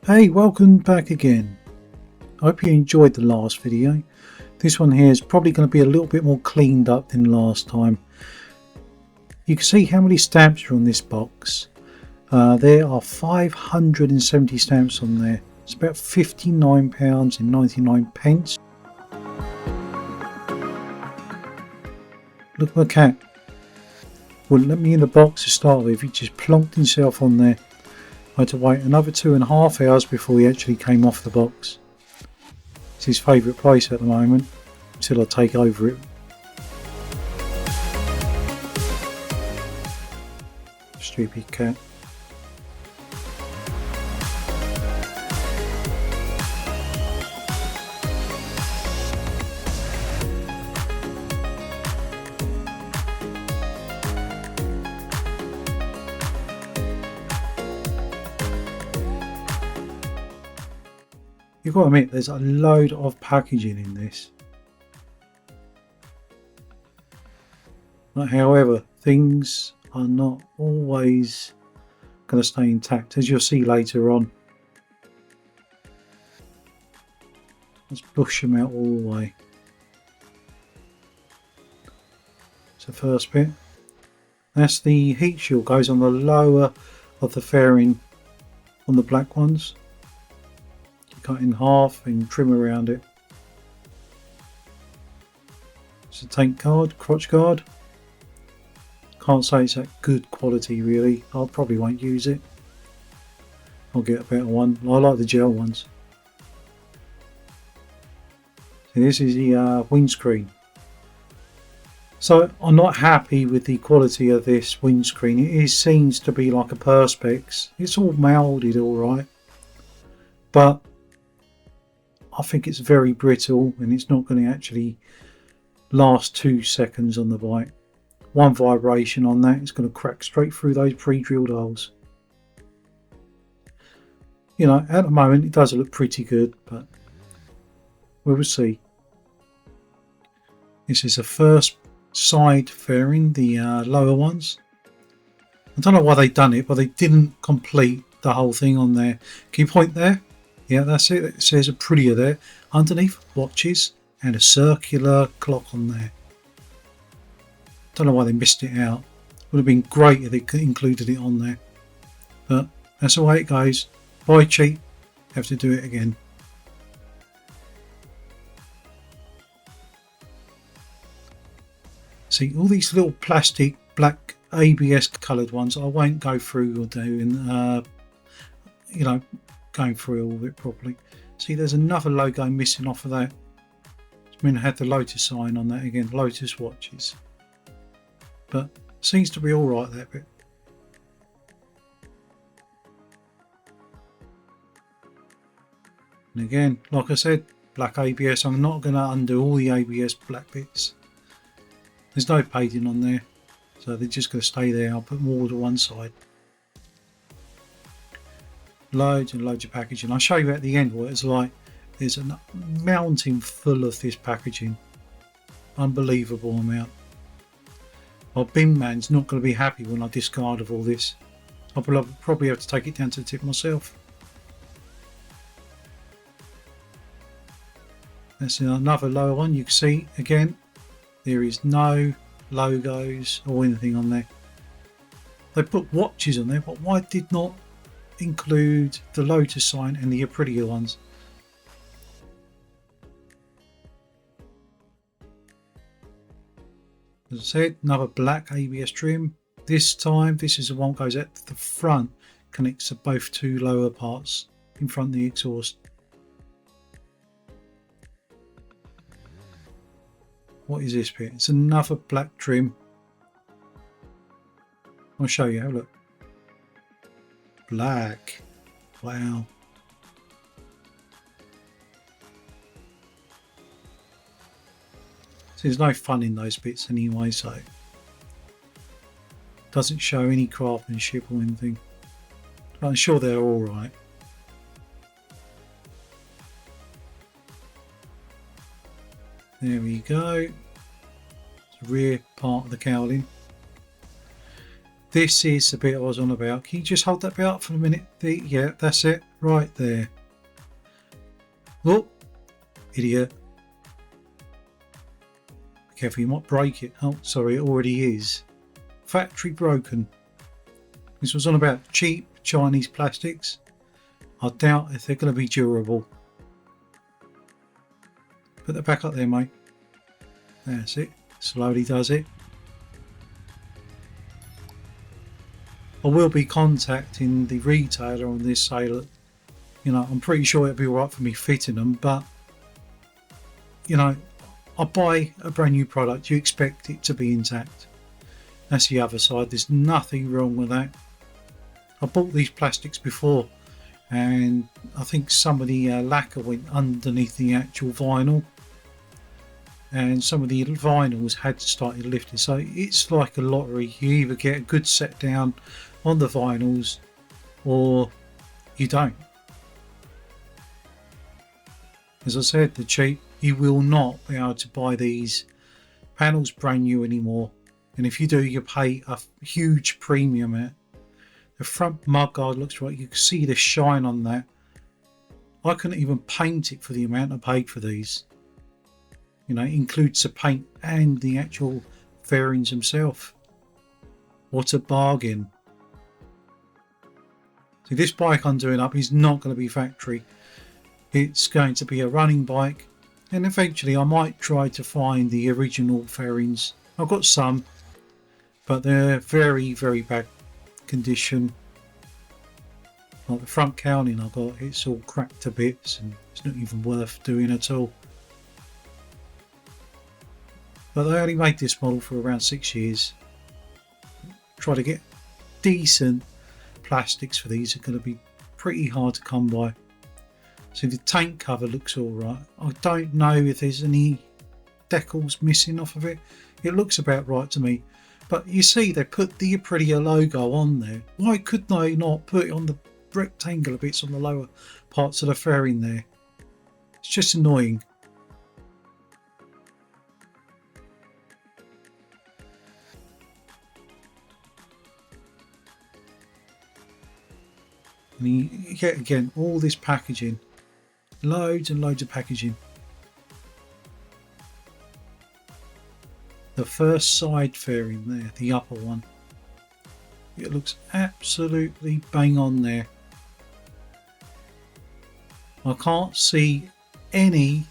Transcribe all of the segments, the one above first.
Hey, welcome back again. I hope you enjoyed the last video. This one here is probably going to be a little bit more cleaned up than last time. You can see how many stamps are on this box. There are 570 stamps on there. It's about £59.99. Look at my cat. Wouldn't let me in the box to start with. He just plonked himself on there. I had to wait another 2.5 hours before he actually came off the box. It's his favourite place at the moment, until I take over it. Stupid cat. You've got to admit, there's a load of packaging in this. But however, things are not always going to stay intact, as you'll see later on. Let's push them out all the way. It's the first bit. That's the heat shield, goes on the lower of the fairing on the black ones. Cut in half and trim around it. It's a tank guard, crotch guard. Can't say it's that good quality really. I probably won't use it. I'll get a better one. I like the gel ones. So this is the windscreen. So I'm not happy with the quality of this windscreen. It seems to be like a Perspex. It's all moulded alright, but I think it's very brittle and it's not going to actually last 2 seconds on the bike. One vibration on that is going to crack straight through those pre-drilled holes. You know, at the moment it does look pretty good, but we will see. This is the first side fairing, the lower ones. I don't know why they've done it, but they didn't complete the whole thing on there. Can you point there? Yeah, that's it. It says Aprilia there. Underneath, watches and a circular clock on there. Don't know why they missed it out. Would have been great if they included it on there. But that's the way it goes. Buy cheap, have to do it again. See, all these little plastic black ABS coloured ones, I won't go through or do, you know, going through all of it properly. See, there's another logo missing off of that. I mean, I had the Lotus sign on that again, Lotus watches. But seems to be alright, that bit. And again, like I said, black ABS. I'm not going to undo all the ABS black bits. There's no painting on there, so they're just going to stay there. I'll put more to one side. Loads and loads of packaging. I'll show you at the end what it's like. There's a mountain full of this packaging. Unbelievable amount. My bin man's not going to be happy when I discard of all this. I'll probably have to take it down to the tip myself. That's another lower one. You can see again, there is no logos or anything on there. They put watches on there, but why did not include the Lotus sign and the Aprilia ones? As I said, another black ABS trim. This time, this is the one that goes at the front, connects to both two lower parts in front of the exhaust. What is this bit? It's another black trim. I'll show you. Have a look. Black. Wow. So there's no fun in those bits anyway, so doesn't show any craftsmanship or anything. But I'm sure they're alright. There we go. The rear part of the cowling. This is the bit I was on about. Can you just hold that bit up for a minute? Yeah, that's it. right there. Look, idiot. Be careful, you might break it. Oh, sorry, it already is. Factory broken. This was on about cheap Chinese plastics. I doubt if they're going to be durable. Put that back up there, mate. That's it. Slowly does it. I will be contacting the retailer on this sale. You know, I'm pretty sure it'll be alright for me fitting them, but you know, I buy a brand new product, you expect it to be intact. That's the other side. There's nothing wrong with that. I bought these plastics before, and I think some of the lacquer went underneath the actual vinyl, and some of the vinyls had started lifting. So it's like a lottery. You either get a good set down on the vinyls or you don't. As I said, they're cheap. You will not be able to buy these panels brand new anymore, and if you do, you pay a huge premium. At the front mudguard looks right. You can see the shine on that. I couldn't even paint it for the amount I paid for these. You know, it includes the paint and the actual fairings themselves. What a bargain. See, this bike I'm doing up is not going to be factory. It's going to be a running bike, and eventually I might try to find the original fairings. I've got some, but they're very, very bad condition. Like the front cowling I got, it's all cracked to bits and it's not even worth doing at all. But they only made this model for around 6 years. Try to get decent plastics for these are going to be pretty hard to come by. So the tank cover looks alright. I don't know if there's any decals missing off of it. It looks about right to me. But you see, they put the Aprilia logo on there. Why could they not put it on the rectangular bits on the lower parts of the fairing there? It's just annoying. And you get again all this packaging, loads and loads of packaging. The first side fairing there, the upper one, it looks absolutely bang on there. I can't see any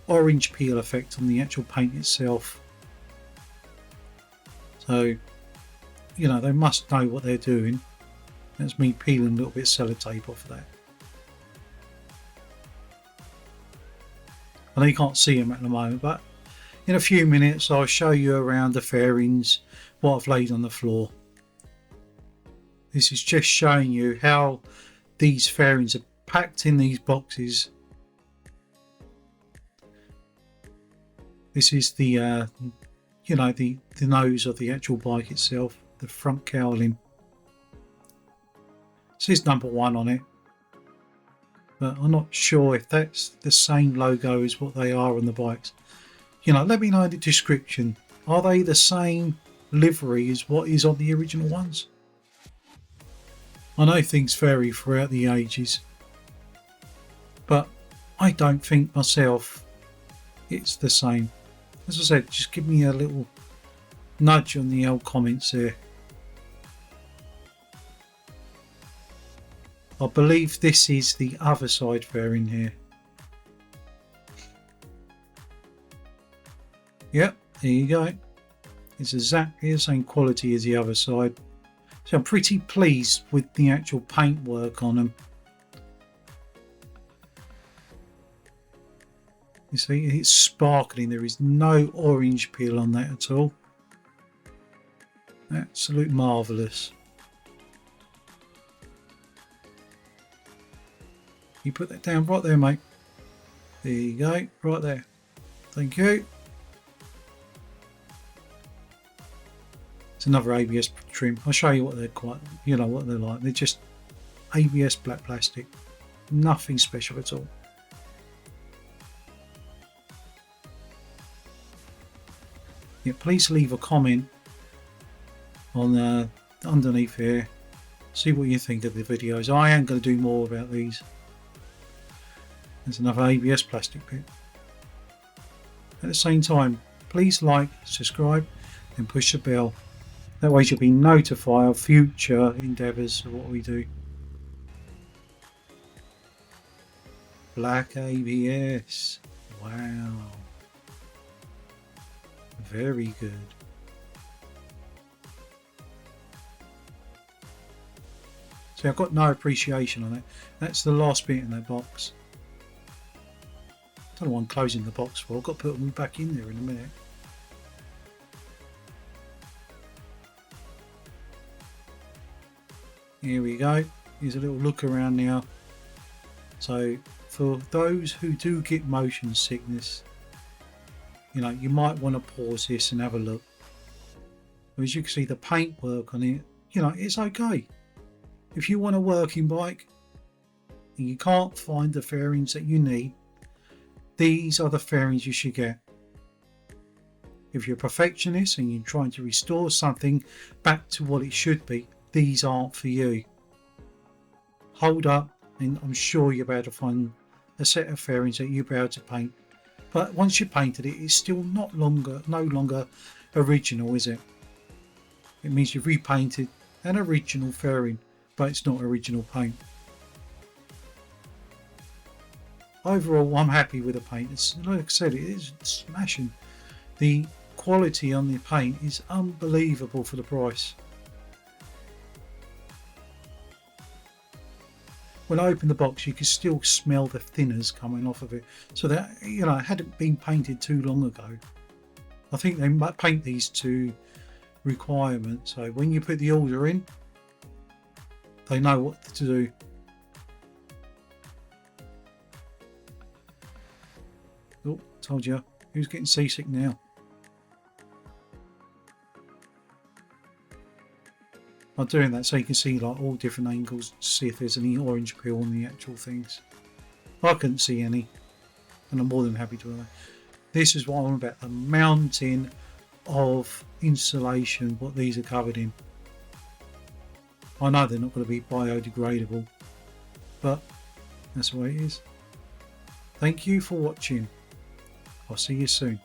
orange peel effect on the actual paint itself. So, you know, they must know what they're doing. That's me peeling a little bit of sellotape off of that. I know you can't see them at the moment, but in a few minutes I'll show you around the fairings, what I've laid on the floor. This is just showing you how these fairings are packed in these boxes. This is the you know, the nose of the actual bike itself, the front cowling. It says number 1 on it, but I'm not sure if that's the same logo as what they are on the bikes. You know, let me know in the description. Are they the same livery as what is on the original ones? I know things vary throughout the ages, but I don't think myself it's the same. As I said, just give me a little nudge on the old comments there. I believe this is the other side fairing here. Yep, there you go. It's exactly the same quality as the other side. So I'm pretty pleased with the actual paintwork on them. You see, it's sparkling. There is no orange peel on that at all. Absolute marvellous. You put that down right there, mate. There you go, right there. Thank you. It's another ABS trim. I'll show you what they're quite, you know, what they're like. They're just ABS black plastic. Nothing special at all. Yeah, please leave a comment on underneath here See what you think of the videos. I am going to do more about these. There's another ABS plastic bit. At the same time, please like, subscribe and push the bell. That way you'll be notified of future endeavours of what we do. Black ABS. Wow. Very good. See, I've got no appreciation on it. That's the last bit in that box. I don't know why I'm closing the box for. I've got to put them back in there in a minute. Here we go. Here's a little look around now. So for those who do get motion sickness, you know, you might want to pause this and have a look. As you can see, the paintwork on it, you know, it's okay. If you want a working bike and you can't find the fairings that you need, these are the fairings you should get. If you're a perfectionist and you're trying to restore something back to what it should be, these aren't for you. Hold up and I'm sure you'll be able to find a set of fairings that you'll be able to paint. But once you painted it, it's still no longer original, is it? It means you've repainted an original fairing, but it's not original paint. Overall, I'm happy with the paint. It's, like I said, it is smashing. The quality on the paint is unbelievable for the price. When I opened the box, you could still smell the thinners coming off of it. So that, you know, it hadn't been painted too long ago. I think they might paint these to requirements. So when you put the order in, they know what to do. Oh, told you. Who's getting seasick now? I'm doing that so you can see like all different angles to see if there's any orange peel on the actual things. I couldn't see any, and I'm more than happy to. This is what I'm about, the mountain of insulation what these are covered in. I know they're not going to be biodegradable, but that's the way it is. Thank you for watching. I'll see you soon.